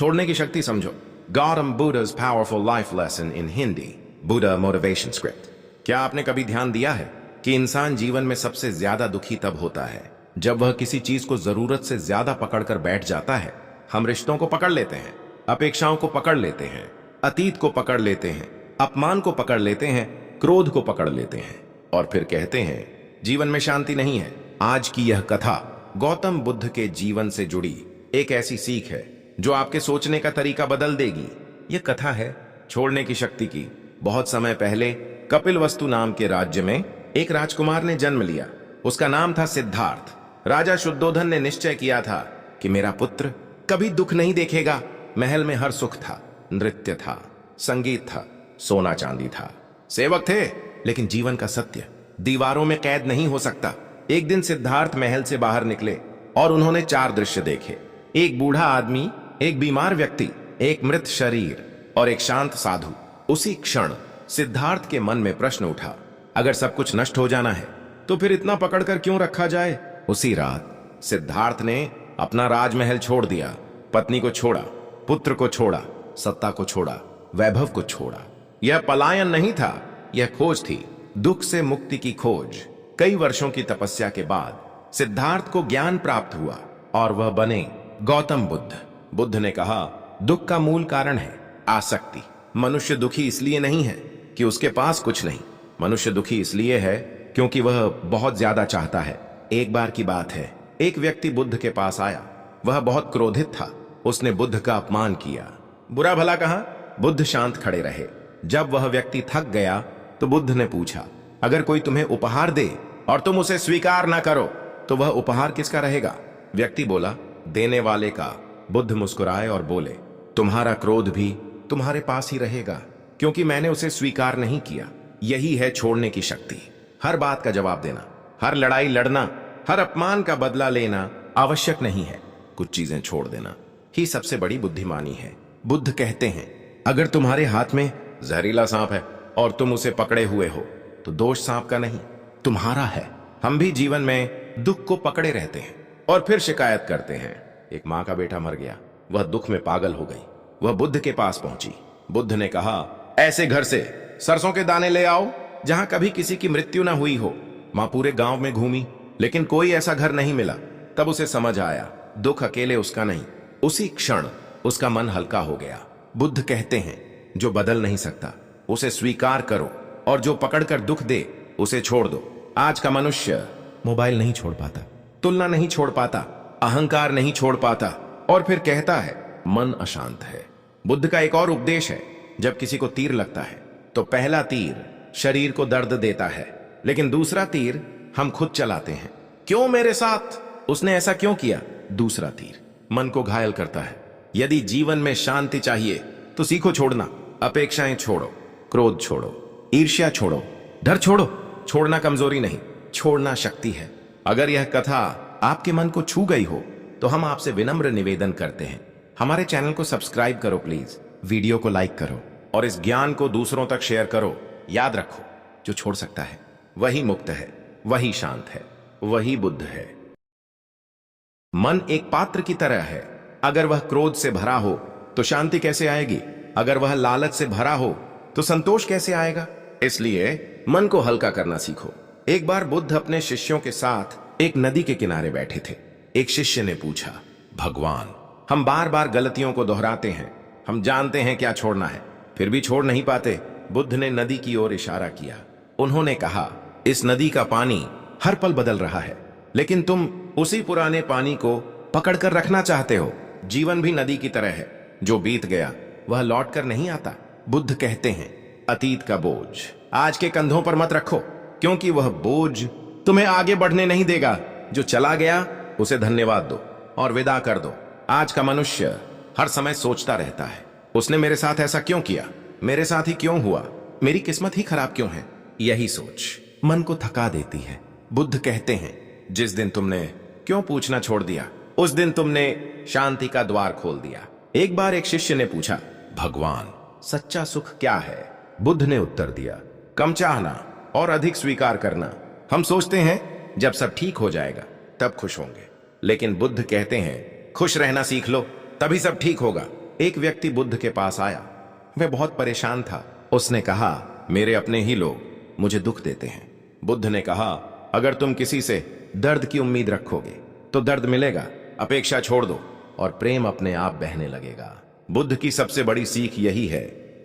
छोड़ने की शक्ति समझो। Gautam बुद्धा's powerful life lesson in Hindi, Buddha motivation script। क्या आपने कभी ध्यान दिया है कि इंसान जीवन में सबसे ज्यादा दुखी तब होता है जब वह किसी चीज को जरूरत से ज्यादा पकड़कर बैठ जाता है। हम रिश्तों को पकड़ लेते हैं, अपेक्षाओं को पकड़ लेते हैं, अतीत को पकड़ लेते हैं, अपमान को पकड़ लेते हैं, क्रोध को पकड़ लेते हैं और फिर कहते हैं जीवन में शांति नहीं है। आज की यह कथा गौतम बुद्ध के जीवन से जुड़ी एक ऐसी सीख है जो आपके सोचने का तरीका बदल देगी। यह कथा है छोड़ने की शक्ति की। बहुत समय पहले कपिलवस्तु नाम के राज्य में एक राजकुमार ने जन्म लिया। उसका नाम था सिद्धार्थ। राजा शुद्धोधन ने निश्चय किया था कि मेरा पुत्र कभी दुख नहीं देखेगा। महल में हर सुख था, नृत्य था, संगीत था, सोना चांदी था, सेवक थे, लेकिन जीवन का सत्य दीवारों में कैद नहीं हो सकता। एक दिन सिद्धार्थ महल से बाहर निकले और उन्होंने 4 दृश्य देखे। एक बूढ़ा आदमी, एक बीमार व्यक्ति, एक मृत शरीर और एक शांत साधु। उसी क्षण सिद्धार्थ के मन में प्रश्न उठा, अगर सब कुछ नष्ट हो जाना है तो फिर इतना पकड़कर क्यों रखा जाए। उसी रात सिद्धार्थ ने अपना राजमहल छोड़ दिया, पत्नी को छोड़ा, पुत्र को छोड़ा, सत्ता को छोड़ा, वैभव को छोड़ा। यह पलायन नहीं था, यह खोज थी, दुख से मुक्ति की खोज। कई वर्षों की तपस्या के बाद सिद्धार्थ को ज्ञान प्राप्त हुआ और वह बने गौतम बुद्ध। बुद्ध ने कहा, दुख का मूल कारण है आसक्ति। मनुष्य दुखी इसलिए नहीं है कि उसके पास कुछ नहीं, मनुष्य दुखी इसलिए है क्योंकि वह बहुत ज्यादा चाहता है। एक बार की बात है, एक व्यक्ति बुद्ध के पास आया। वह बहुत क्रोधित था। उसने बुद्ध का अपमान किया। बुरा भला कहा। बुद्ध शांत खड़े रहे। जब वह व्यक्ति थक गया तो बुद्ध ने पूछा, अगर कोई तुम्हें उपहार दे और तुम उसे स्वीकार ना करो तो वह उपहार किसका रहेगा। व्यक्ति बोला, देने वाले का। बुद्ध मुस्कुराए और बोले, तुम्हारा क्रोध भी तुम्हारे पास ही रहेगा क्योंकि मैंने उसे स्वीकार नहीं किया। यही है छोड़ने की शक्ति। हर बात का जवाब देना, हर लड़ाई लड़ना, हर अपमान का बदला लेना आवश्यक नहीं है। कुछ चीजें छोड़ देना ही सबसे बड़ी बुद्धिमानी है। बुद्ध कहते हैं, अगर तुम्हारे हाथ में जहरीला सांप है और तुम उसे पकड़े हुए हो तो दोष सांप का नहीं, तुम्हारा है। हम भी जीवन में दुख को पकड़े रहते हैं और फिर शिकायत करते हैं। एक मां का बेटा मर गया, वह दुख में पागल हो गई। वह बुद्ध के पास पहुंची। बुद्ध ने कहा, ऐसे घर से सरसों के दाने ले आओ जहां कभी किसी की मृत्यु ना हुई हो। मां पूरे गांव में घूमी लेकिन कोई ऐसा घर नहीं मिला। तब उसे समझ आया, दुख अकेले उसका नहीं। उसी क्षण उसका मन हल्का हो गया। बुद्ध कहते हैं, जो बदल नहीं सकता उसे स्वीकार करो और जो पकड़कर दुख दे उसे छोड़ दो। आज का मनुष्य मोबाइल नहीं छोड़ पाता, तुलना नहीं छोड़ पाता, अहंकार नहीं छोड़ पाता और फिर कहता है मन अशांत है। बुद्ध का एक और उपदेश है, जब किसी को तीर लगता है तो पहला तीर शरीर को दर्द देता है लेकिन दूसरा तीर हम खुद चलाते हैं। क्यों मेरे साथ, उसने ऐसा क्यों किया। दूसरा तीर मन को घायल करता है। यदि जीवन में शांति चाहिए तो सीखो छोड़ना। अपेक्षाएं छोड़ो, क्रोध छोड़ो, ईर्ष्या छोड़ो, डर छोड़ो। छोड़ना कमजोरी नहीं, छोड़ना शक्ति है। अगर यह कथा आपके मन को छू गई हो तो हम आपसे विनम्र निवेदन करते हैं, हमारे चैनल को सब्सक्राइब करो प्लीज, वीडियो को लाइक करो और इस ज्ञान को दूसरों तक शेयर करो। याद रखो, जो छोड़ सकता है वही मुक्त है, वही शांत है, वही बुद्ध है। मन एक पात्र की तरह है। अगर वह क्रोध से भरा हो तो शांति कैसे आएगी। अगर वह लालच से भरा हो तो संतोष कैसे आएगा। इसलिए मन को हल्का करना सीखो। एक बार बुद्ध अपने शिष्यों के साथ एक नदी के किनारे बैठे थे। एक शिष्य ने पूछा, भगवान, हम बार बार गलतियों को दोहराते हैं, हम जानते हैं क्या छोड़ना है फिर भी छोड़ नहीं पाते। बुद्ध ने नदी की ओर इशारा किया। उन्होंने कहा, इस नदी का पानी हर पल बदल रहा है लेकिन तुम उसी पुराने पानी को पकड़कर रखना चाहते हो। जीवन भी नदी की तरह है, जो बीत गया वह लौट कर नहीं आता। बुद्ध कहते हैं, अतीत का बोझ आज के कंधों पर मत रखो क्योंकि वह बोझ तुम्हें आगे बढ़ने नहीं देगा। जो चला गया उसे धन्यवाद दो और विदा कर दो। आज का मनुष्य हर समय सोचता रहता है, उसने मेरे साथ ऐसा क्यों किया, मेरे साथ ही क्यों हुआ, मेरी किस्मत ही खराब क्यों है। यही सोच मन को थका देती है। बुद्ध कहते हैं, जिस दिन तुमने क्यों पूछना छोड़ दिया उस दिन तुमने शांति का द्वार खोल दिया। एक बार एक शिष्य ने पूछा, भगवान, सच्चा सुख क्या है। बुद्ध ने उत्तर दिया, कम चाहना और अधिक स्वीकार करना। हम सोचते हैं जब सब ठीक हो जाएगा तब खुश होंगे, लेकिन बुद्ध कहते हैं खुश रहना सीख लो तभी सब ठीक होगा। एक व्यक्ति बुद्ध के पास आया। वह बहुत परेशान था। उसने कहा, मेरे अपने ही लोग मुझे दुख देते हैं। बुद्ध ने कहा, अगर तुम किसी से दर्द की उम्मीद रखोगे तो दर्द मिलेगा। अपेक्षा छोड़ दो और प्रेम अपने आप बहने लगेगा। बुद्ध की सबसे बड़ी सीख यही है,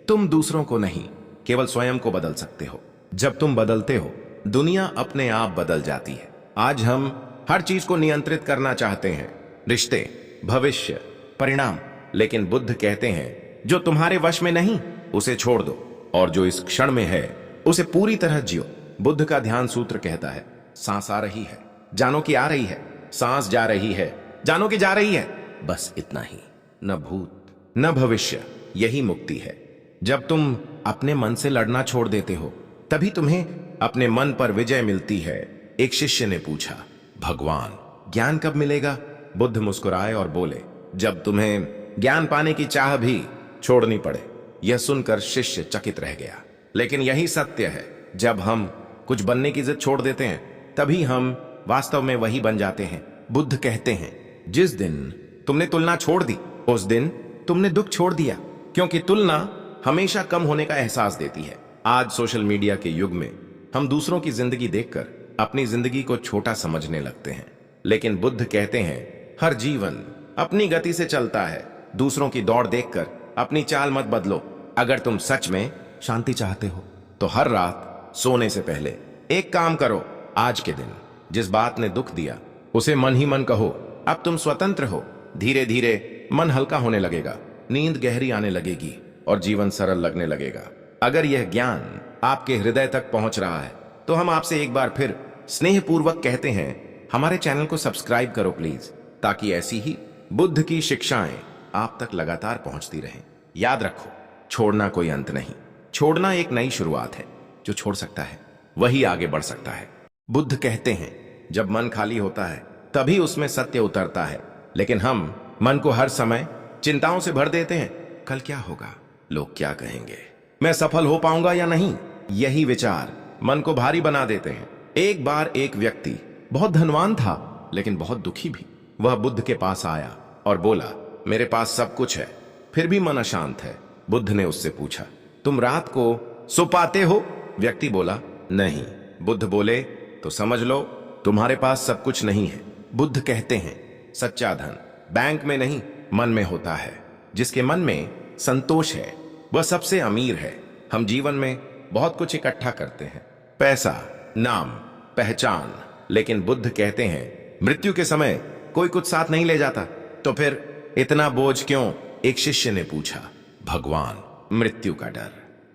तुम दूसरों को नहीं, केवल स्वयं को बदल सकते हो। जब तुम बदलते हो, दुनिया अपने आप बदल जाती है। आज हम हर चीज को नियंत्रित करना चाहते हैं, रिश्ते, भविष्य, परिणाम। लेकिन बुद्ध कहते हैं, जो तुम्हारे वश में नहीं उसे छोड़ दो, और जो इस क्षण में है उसे पूरी तरह जियो। बुद्ध का ध्यान सूत्र कहता है, सांस आ रही है, जानो कि आ रही है। सांस जा रही है, जानो कि जा रही है। बस इतना ही। न भूत न भविष्य, यही मुक्ति है। जब तुम अपने मन से लड़ना छोड़ देते हो, तभी तुम्हें अपने मन पर विजय मिलती है। एक शिष्य ने पूछा, भगवान, ज्ञान कब मिलेगा? बुद्ध मुस्कुराए और बोले, जब तुम्हें ज्ञान पाने की चाह भी छोड़नी पड़े। यह सुनकर शिष्य चकित रह गया। लेकिन यही सत्य है, जब हम कुछ बनने की जिद छोड़ देते हैं, तभी हम वास्तव में वही बन जाते हैं। बुद्ध कहते हैं, जिस दिन तुमने तुलना छोड़ दी, उस दिन तुमने दुख छोड़ दिया, क्योंकि तुलना हमेशा कम होने का एहसास देती है। आज सोशल मीडिया के युग में हम दूसरों की जिंदगी देखकर अपनी जिंदगी को छोटा समझने लगते हैं। लेकिन बुद्ध कहते हैं, हर जीवन अपनी गति से चलता है। दूसरों की दौड़ देखकर अपनी चाल मत बदलो। अगर तुम सच में शांति चाहते हो तो हर रात सोने से पहले एक काम करो। आज के दिन जिस बात ने दुख दिया उसे मन ही मन कहो, अब तुम स्वतंत्र हो। धीरे धीरे मन हल्का होने लगेगा, नींद गहरी आने लगेगी और जीवन सरल लगने लगेगा। अगर यह ज्ञान आपके हृदय तक पहुंच रहा है तो हम आपसे एक बार फिर स्नेहपूर्वक कहते हैं, हमारे चैनल को सब्सक्राइब करो प्लीज, ताकि ऐसी ही बुद्ध की शिक्षाएं आप तक लगातार पहुंचती रहें। याद रखो, छोड़ना कोई अंत नहीं, छोड़ना एक नई शुरुआत है। जो छोड़ सकता है वही आगे बढ़ सकता है। बुद्ध कहते हैं, जब मन खाली होता है तभी उसमें सत्य उतरता है। लेकिन हम मन को हर समय चिंताओं से भर देते हैं। कल क्या होगा, लोग क्या कहेंगे, मैं सफल हो पाऊंगा या नहीं, यही विचार मन को भारी बना देते हैं। एक बार एक व्यक्ति बहुत धनवान था लेकिन बहुत दुखी भी। वह बुद्ध के पास आया और बोला, मेरे पास सब कुछ है फिर भी मन अशांत है। बुद्ध ने उससे पूछा, तुम रात को सो पाते हो? व्यक्ति बोला, नहीं। बुद्ध बोले, तो समझ लो तुम्हारे पास सब कुछ नहीं है। बुद्ध कहते हैं, सच्चा धन बैंक में नहीं मन में होता है। जिसके मन में संतोष है वह सबसे अमीर है। हम जीवन में बहुत कुछ इकट्ठा करते हैं, पैसा, नाम, पहचान, लेकिन बुद्ध कहते हैं, मृत्यु के समय कोई कुछ साथ नहीं ले जाता। तो फिर इतना बोझ क्यों? एक शिष्य ने पूछा, भगवान, मृत्यु का डर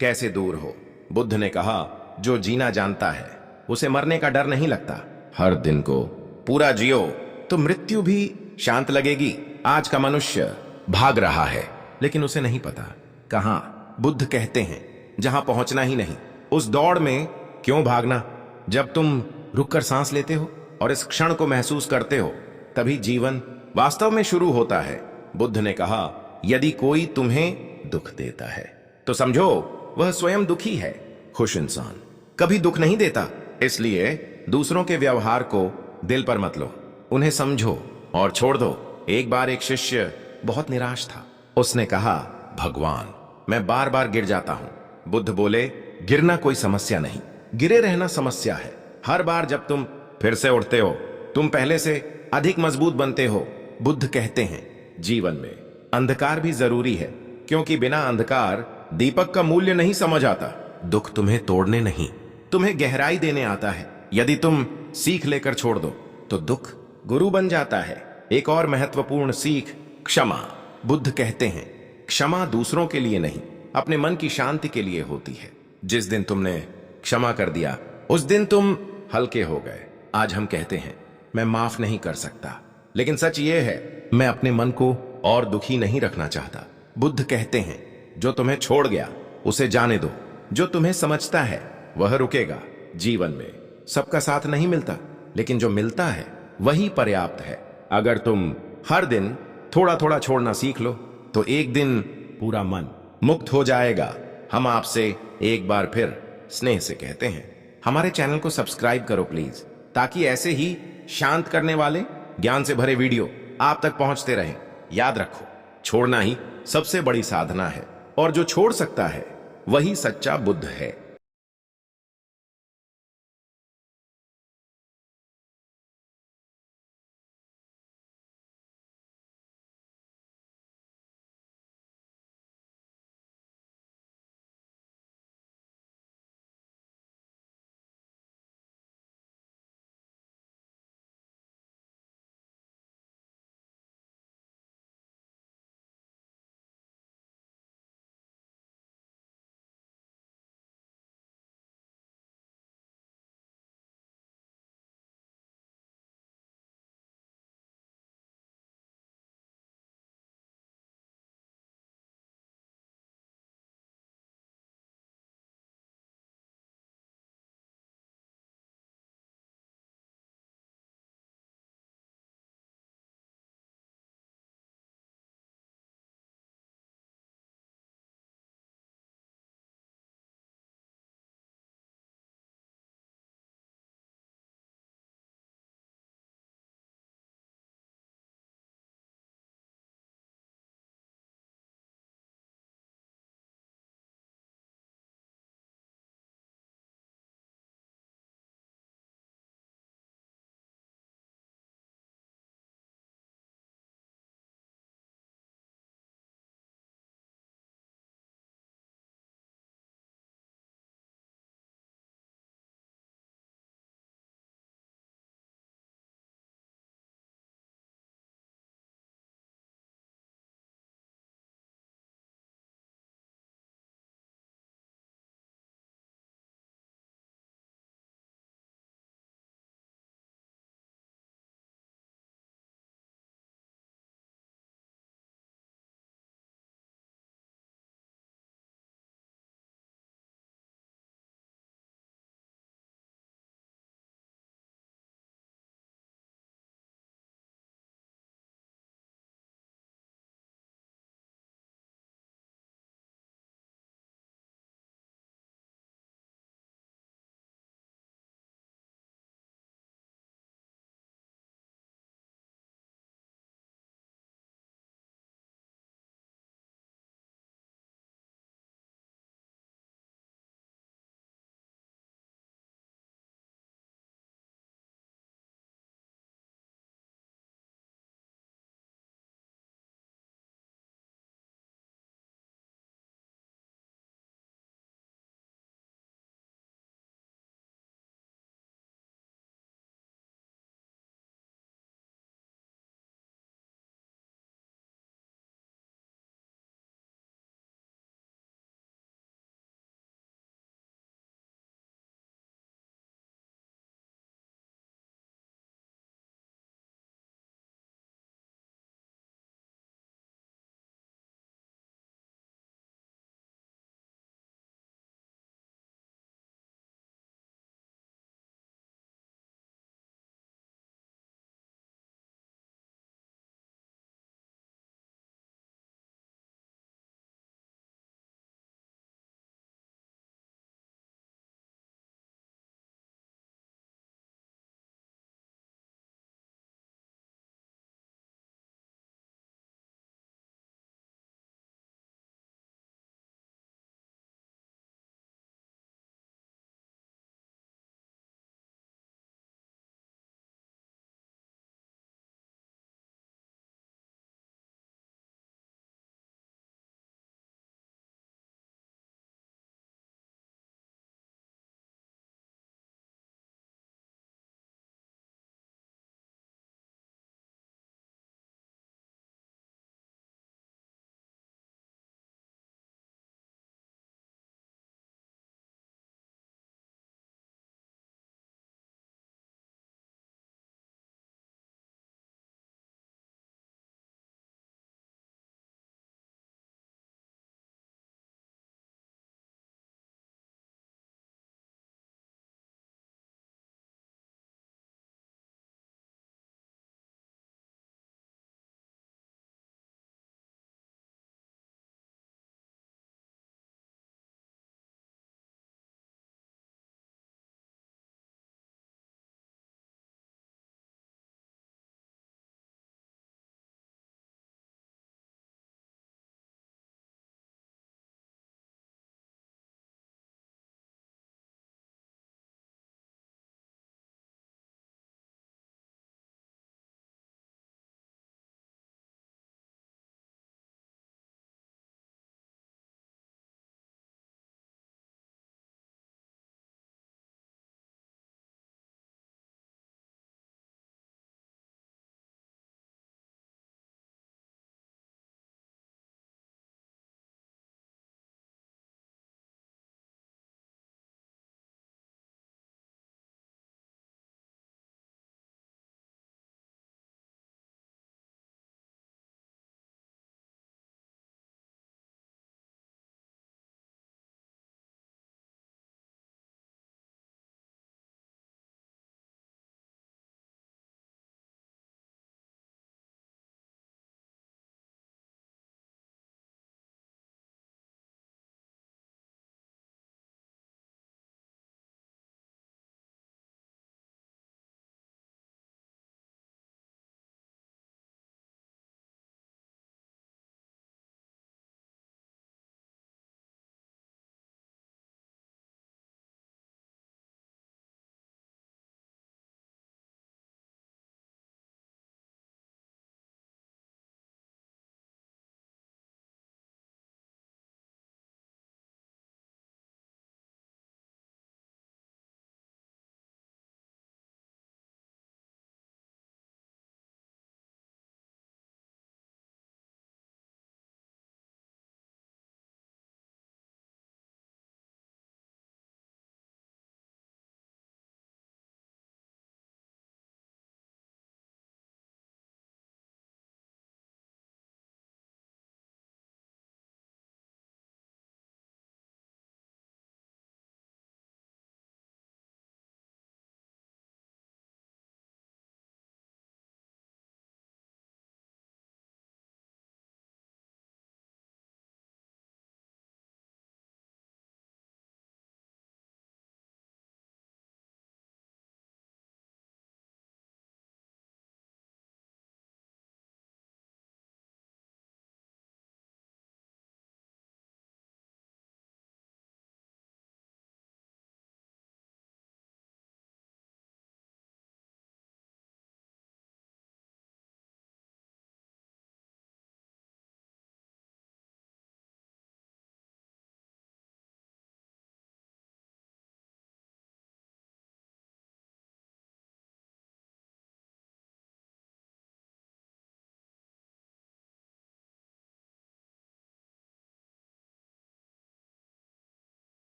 कैसे दूर हो? बुद्ध ने कहा, जो जीना जानता है उसे मरने का डर नहीं लगता। हर दिन को पूरा जियो तो मृत्यु भी शांत लगेगी। आज का मनुष्य भाग रहा है लेकिन उसे नहीं पता कहां। बुद्ध कहते हैं, जहां पहुंचना ही नहीं, उस दौड़ में क्यों भागना? जब तुम रुककर सांस लेते हो और इस क्षण को महसूस करते हो, तभी जीवन वास्तव में शुरू होता है। बुद्ध ने कहा, यदि कोई तुम्हें दुख देता है तो समझो वह स्वयं दुखी है। खुश इंसान कभी दुख नहीं देता। इसलिए दूसरों के व्यवहार को दिल पर मत लो, उन्हें समझो और छोड़ दो। एक बार एक शिष्य बहुत निराश था। उसने कहा, भगवान, मैं बार बार गिर जाता हूं। बुद्ध बोले, गिरना कोई समस्या नहीं, गिरे रहना समस्या है। हर बार जब तुम फिर से उठते हो, तुम पहले से अधिक मजबूत बनते हो। बुद्ध कहते हैं, जीवन में अंधकार भी जरूरी है, क्योंकि बिना अंधकार दीपक का मूल्य नहीं समझ आता। दुख तुम्हें तोड़ने नहीं, तुम्हें गहराई देने आता है। यदि तुम सीख लेकर छोड़ दो तो दुख गुरु बन जाता है। एक और महत्वपूर्ण सीख, क्षमा। बुद्ध कहते हैं, क्षमा दूसरों के लिए नहीं, अपने मन की शांति के लिए होती है। जिस दिन तुमने क्षमा कर दिया उस दिन तुम हल्के हो गए। आज हम कहते हैं, मैं माफ नहीं कर सकता, लेकिन सच ये है, मैं अपने मन को और दुखी नहीं रखना चाहता। बुद्ध कहते हैं, जो तुम्हें छोड़ गया उसे जाने दो, जो तुम्हें समझता है वह रुकेगा। जीवन में सबका साथ नहीं मिलता, लेकिन जो मिलता है वही पर्याप्त है। अगर तुम हर दिन थोड़ा थोड़ा छोड़ना सीख लो तो एक दिन पूरा मन मुक्त हो जाएगा। हम आपसे एक बार फिर स्नेह से कहते हैं, हमारे चैनल को सब्सक्राइब करो प्लीज, ताकि ऐसे ही शांत करने वाले ज्ञान से भरे वीडियो आप तक पहुंचते रहें। याद रखो, छोड़ना ही सबसे बड़ी साधना है और जो छोड़ सकता है वही सच्चा बुद्ध है।